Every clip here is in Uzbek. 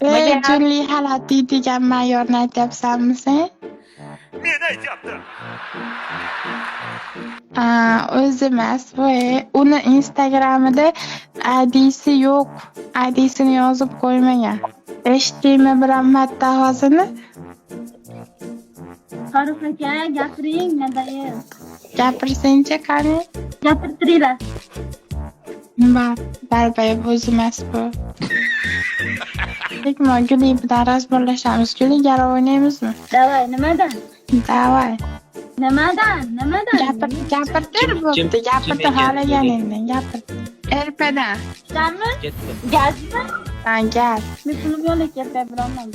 Juli Halati degan mayorni aytyapsanmi sen? Men aytyaptim. O'zi emas bu. Uni Instagramida ID'si yo'q. ID'sini yozib qo'ymagan. Eshitdingmi biron marta ovozini? Farruh aka, gapiring, nadayim. Gapirsangchi qani? Gapirtiringlar. Baribir o'zi emas bu. Lekin Guli bilan razborlashamiz. Guli garov o'ynaymizmi? Davay, nimadan? Davay. Nimadan? Gapirtir bo'pti. Gapirdi xohlaganingdan gapir. Erpadan. Sanmi? Ketdim. Gazmi? Gaz. Men pulni yo'lga keltirib bironman.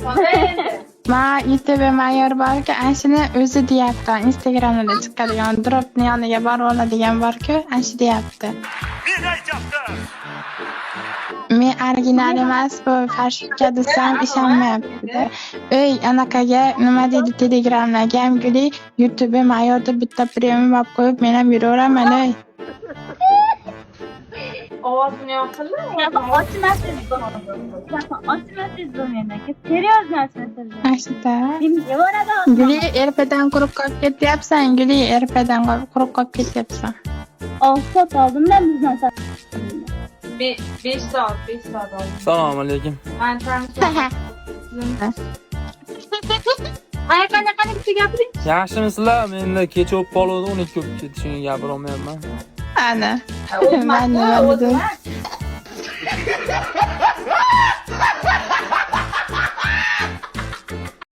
Ma YouTube mayor borku, anshini o'zi deyapti. Instagramda chiqadigan dropni yoniga borib oladigan borku, anshi deyapti. Men aytyaptim. Men original emas bu, farshika desam ishonmayapti-da. Ey, anaqaga nima deydi Telegramdagi ham Guli YouTube mayorda bitta premium olib qo'yib, men ham yuraveraman ey. Ovozini yoqildi. Ochmasangiz bo'lmaydi. Seryozni ochmasangiz. Ashita. Kimga boradi? Guli erpadan quruq qolib ketyapsan. Guli erpadan quruq qolib ketyapsan. Ovqat oldimdan bizdan 5 soat oldim. Assalomu alaykum. Men qanaqa gapiring? Yaxshimisizlar? Menda kecha o'p qoluvdi, 12 o'p ketishini gapira olmayapman. Ana. O'zim Men nima dedim?